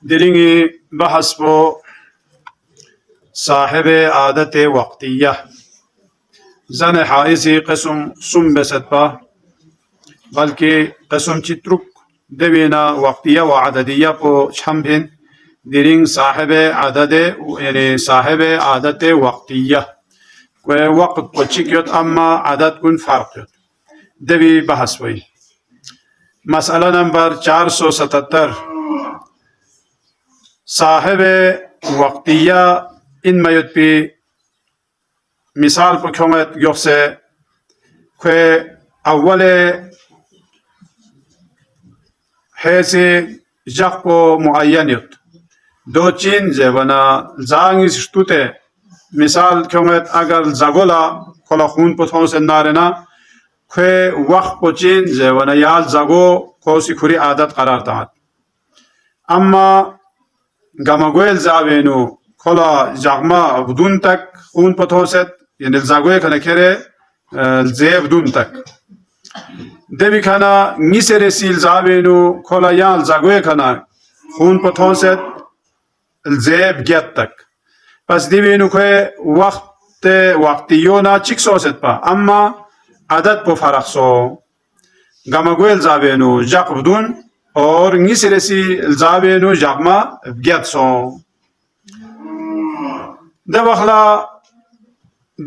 درینگی بحث بو صاحب عادت وقتیه زن حائزی قسم سم بسد با بلکه قسم چترک دوینا وقتیه و عددیه پو چمبین درینگ صاحب عدد یعنی صاحب عادت وقتیه و وقت پو چکیت اما عدد کن فرق یت دوی بحث بوی مسئله نمبر 477 صاحب وقتیه این میاد پی مثال پر کمت یخسه که اول حیث جق و معینیت دو چین زبانا زانگیز شتوته مثال کمت اگر زگولا کلا خون پتونس نارنا که وقت پچین زبانا یال زگو کوسی خوری عادت قرار داد اما گامگویل زاوینو کلا جغما بدون تک خون پتوست یعنی زاگوی کنه کره زی بدون تک دبی کنه نیسر سیل زاوینو کلا یال زاگوی کنه خون پتوست زی بگیت تک پس دیوینو که وقتیونا چیک سوست پا اما عدد پو فرق سو گامگویل زاوینو جغ بدون اور نیسر سیل زاوینو جغما بگیت سو ده وقلا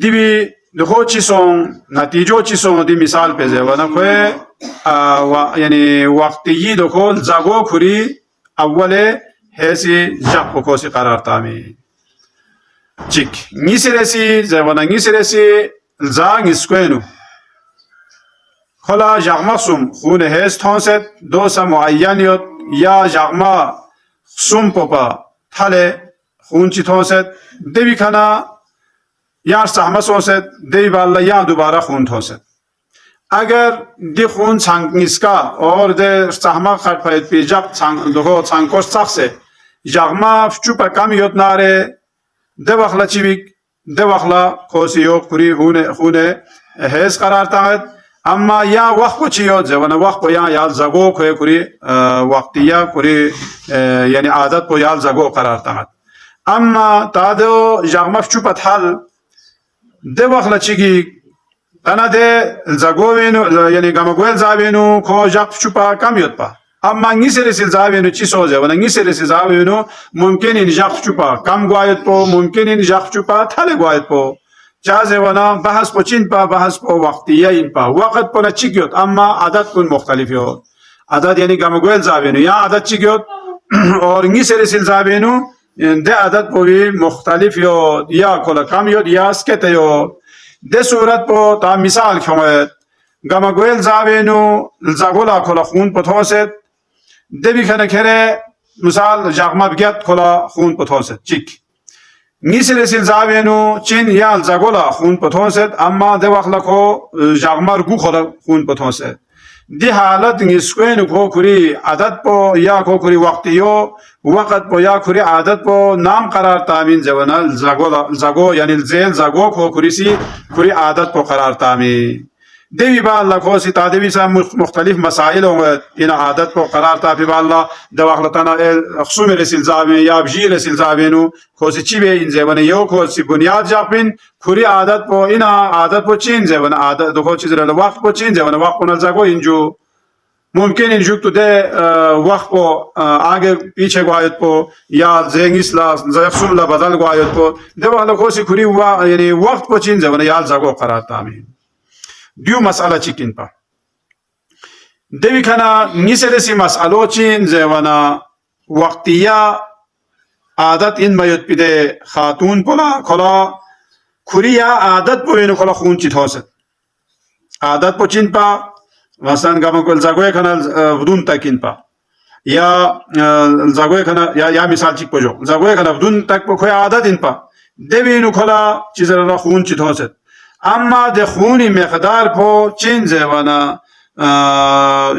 دیوی دخو چی سون نتیجو چی سون دی مثال پیزه وانا کوئی یعنی وقتی دخو زگو کری اول حیثی جق پکوسی قرار تامی چیک نیسی رسی زوانا نیسی رسی زنگ اسکوینو خلا جغما سوم خون حیث تونست دوسا معینیت یا جغما سوم پپا تله خون چی تونست دیوی کنا یا سحمه سوست دیوی بالا یا دوباره خون تونست اگر دی خون چنگ نیسکا اور دی سحمه خرد پاید پی جب دخو چنگوش سخصه جغما چوپا کم یوت ناره دی وقلا چی بیگ دی وقلا کوسی یوک کری خون حیث قرار تاید اما یا وقت کو چیو زوانا وقت کو یا زگو کوئی کری وقتیه کری یعنی عادت کو یا زگو قرار تاید اما تادو جغمف چوپت حل ده وقت چیگی تنا ده زگوینو یعنی گامگویل زاوینو کو جغ چوپا کم یوت پا اما نیسی رسیل زاوینو چی سوزه و نیسی رسیل زاوینو ممکن این جغ چوپا کم گوایت پو ممکن این جغ چوپا تل گوایت پو جازه ونا بحث پو چین پا بحث پو وقتیه این پا وقت پو نچیگ یوت اما عدد کن مختلف یوت عدد یعنی گامگویل زاوینو یا عدد چیگ یوت اور نیسی رسیل زاوینو ده عدد پوی مختلف یود یا کلا کم یود یا اسکت یود ده صورت پو تا مثال کمید گامگویل زاوینو زاگولا کلا خون پتوست ده بیکنه کره مثال جغما بگید کلا خون پتوست چیک نیسی رسیل زاوینو چین یا زاگولا خون پتوست اما ده وقت لکو جغما رگو کلا خون پتوست دی حالت نسکوین کو کری عادت پو یا کو کری وقتیو وقت پو یا کری عادت پو نام قرار تامین زوانا زگو یعنی زیل زگو کو کری سی کری عادت پو قرار تامین دیوی با اللہ کو سی تادوی سا مختلف مسائل ہوں این عادت پو قرار تاپی با اللہ دو اخلطانا خصوم رسیل زابین یا بجی رسیل زابینو کو سی چی بے این زیوانا یو کو سی بنیاد جاپین کری عادت پو این عادت پو چین زیوانا عادت دو کو چیز رہا وقت پو چین زیوانا وقت پو نلزاگو انجو ممکن انجو تو دے وقت پو آگے پیچھے گوایت پو یا زینگیس لا زیخصوم لا بدل گوایت پو دو اخلا کو سی کری یعنی وقت پو چین زیوانا یال زاگو قرار تامین دیو مسئله چیکین پا دوی کنا نیسر سی مسئلو چین زیوانا وقتیه عادت این باید پیده خاتون پلا کلا کری یا عادت پوینو کلا خون چی تاست عادت پو چین پا مثلا گامگویل زاگوی کنا بدون تکین پا یا زاگوی کنا یا مثال چیک پو جو زاگوی کنا بدون تک پو کوئی عادت این پا دوینو کلا چیز را خون چی تاست اما ده خونی مقدار پو چین زیوانا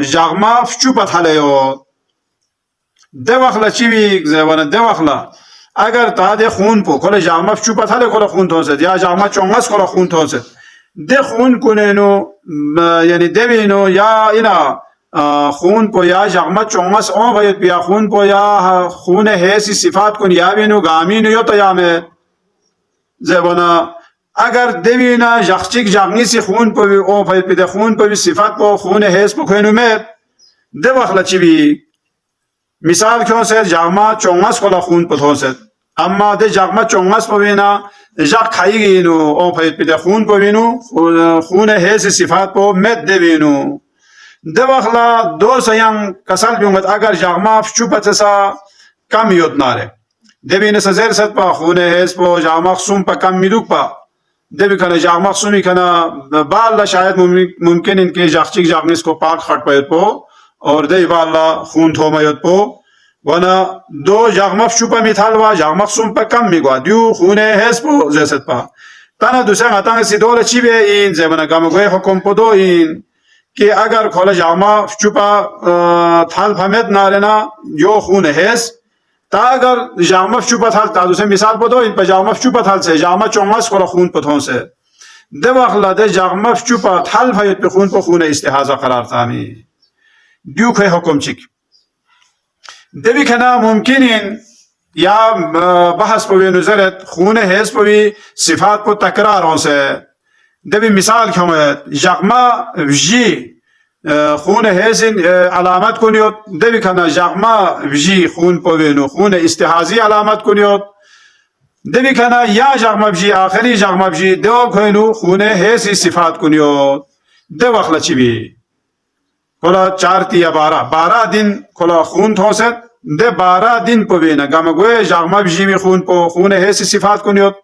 جغما فچوپت حلیو ده وقلا چی بیگ زیوانا ده وقلا اگر تا ده خون پو کل جغما فچوپت حلی کل خون تونست یا جغما چونگس کل خون تونست ده خون کنینو یعنی ده بینو یا اینا خون پو یا جغمه چونگس اون باید بیا خون پو یا خون حیثی صفات کن یا بینو گامینو یا تیامه زبانا اگر دوینا جغچیک جغنیسی خون پو اون باید بیده خون پو صفات پو خون حیث پو کنو مید ده وقت چی بی مثال کیون سید جغمه چونگس کلا خون پو تون سید اما ده جغمه چونگس پو بینا جغ خایی گینو اون باید بیده خون پو بینو خون حیث صفات پو مید دوینو ده وقلا دو سیان کسل بیونگد اگر جغما فچوپت سا کم یود ناره ده بین سزیر ست پا خونه حیث پا جغما خسوم پا کم میدوک پا ده بکنه جغما خسومی کنه بالا شاید ممکن این که جغچیک جغنیس کو پاک خط پاید پا اور ده بالا خون توما یود پا وانا دو جغما فچوپا میتال و جغما خسوم پا کم میگوه دیو خونه حیث پا زیر ست پا تانا دوسر غتانگ سی دوله چی بی این زیبنا گمگوی حکم پا دو این که اگر کل جامع چوپا تھال فهمت نارنا یو خون حیث تا اگر جامع چوپا تھال تا دوسرے مثال پتو ان پہ جامع چوپا تھال سے جامع چونگس کل خون پتھون سے ده وقت ده جامع چوپا تھال فهمت پہ خون استحاضہ قرار تامی دیو که حکم چک ده بھی کنا ممکنین یا بحث پوی نظرت خون حیث پوی صفات پو تکرار ہوں سے دبی مثال کمید جغما وجی خون حیث علامت کنیود دبی کنا جغما وجی خون پوینو خون استحاضی علامت کنیود دبی کنا یا جغما وجی آخری جغما وجی دو کنو خون حیثی صفات کنیود دو وقت چی بی کلا 4 یا 12 دن کلا خون تھوست ده 12 دن پوینا گمگوی جغما وجی می خون پو خون حیثی صفات کنیود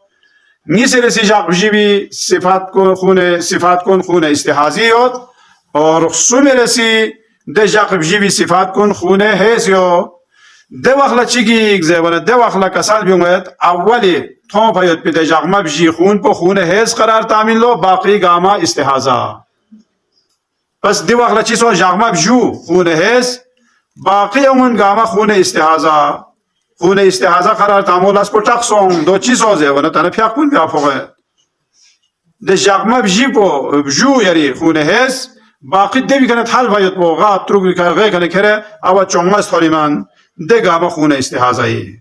نیسر سی جغ بجیبی صفات کن خون استحاضی یود اور خصوم رسی ده جغ بجیبی صفات کن خون حیث یود ده وقت چیگی ایک زیبانه ده وقت کسال بیونگید اولی تون پاید پی ده جغ بجی خون پو خون حیث قرار تامین لو باقی گاما استحاضا پس ده وقت چی سو جغ بجو خون حیث باقی امون گاما خون استحاضا خون استحاضہ قرار تامول اس کو ٹقسون دو چیزوں سے ورنہ تنه پیاق کن بیا فوق ده جغما بجی پو بجو یری خون حیث باقی دوی کنه حل باید پو غاب تروگ غی کنه کره او چونگس تولیمان ده گاما خون استحاضایی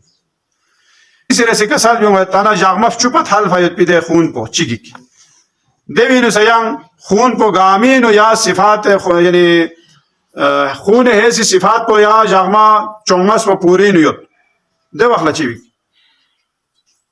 اسی رسی کسال بیونگه تانا جغما فچوپت حل باید پیده خون پو چیگیک دوی نو سیان خون پو گامین و یا صفات یعنی خون حیثی صفات پو یا جغما چونگس پو پوری نیود ده وقت چی بی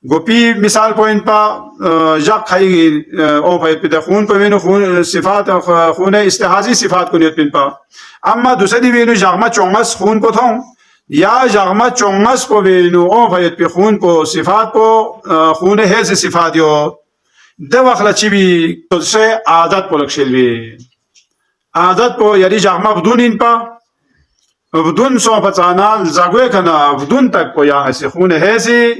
گوپی مثال پوینت پا جاق خایی او پاید پیده خون پا بینو خون صفات خون استحاضی صفات کنید پین پا اما دوسری بینو جاقما چونگس خون پا تھون یا جاقما چونگس پا بینو او پاید پی خون پا صفات پا خون حیث صفات یو ده وقت چی بی دوسری عادت پا لکشل بی عادت پا یعنی جاقما بدون این پا بدون صحبتانا زاگوی کنا بدون تک پویا ایسی خون حیثی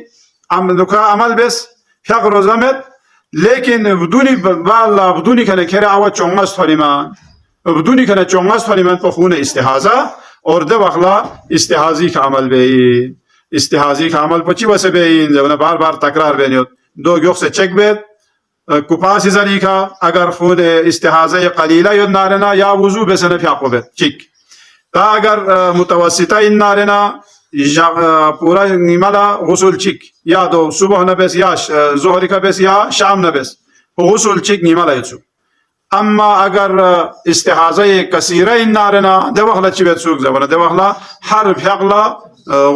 عمل بس فیق روزمت لیکن بدونی کنه کره آوا چونگست فریمان بدونی کنه چونگست فریمان پا خون استحاضا اور ده وقلا استحاضی کا عمل بین استحاضی کا عمل پا چی بسه بین زبنا بار بار تکرار بینیود دو گیوخ سے چک بید کپاسی زنی کا اگر خون استحاضا قلیله یود نارنا یا وضو بسنه فیقو بید چک تا اگر متوسطه این نارنا پورا نیمالا غسل چیک یا دو صبح نبس یا ظهری کا بس یا شام نبس غسل چیک نیمالا یچو اما اگر استحاضه کثیره این نارنا ده وقت چی بید سوک زبانه ده وقت هر فقلا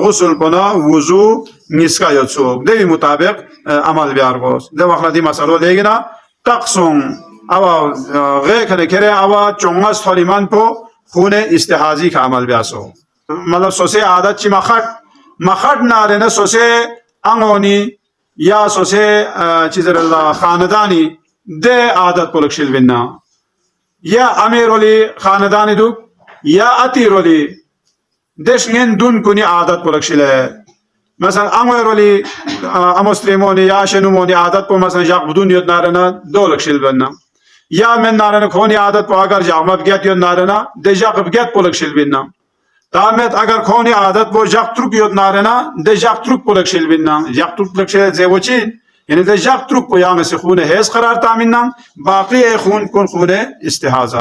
غسل کنا وضو نسکا یچو ده مطابق عمل بیار گوست ده وقت دی مسئله دیگنا تقسم او غی کنه کره او چونگست خالیمان پو خون استحاضی کا عمل بیاسو مطلب سوسه عادت چی مخد نارنه سوسه انگونی یا سوسه چیزر الله خاندانی ده عادت پلکشل بنا یا امیرولی خاندانی دو یا اتیرولی دشنین دون کنی عادت پلکشل مثلا امیرولی امسلمونی یا شنومونی عادت پو مثلا جاق بدون یود نارنه دولکشل بنا یا من نارنه کونی عادت پو اگر جاق بگیت یود نارنه ده جاق بگیت پلکشل بنا تامت اگر کونی عادت پو جاق ترک یود نارنه ده جاق ترک پلکشل بنا جاق ترک پلکشل زیوچی یعنی ده جاق ترک پو یامسی خون حیث قرار تامنن باقی خون کن خون استحاضه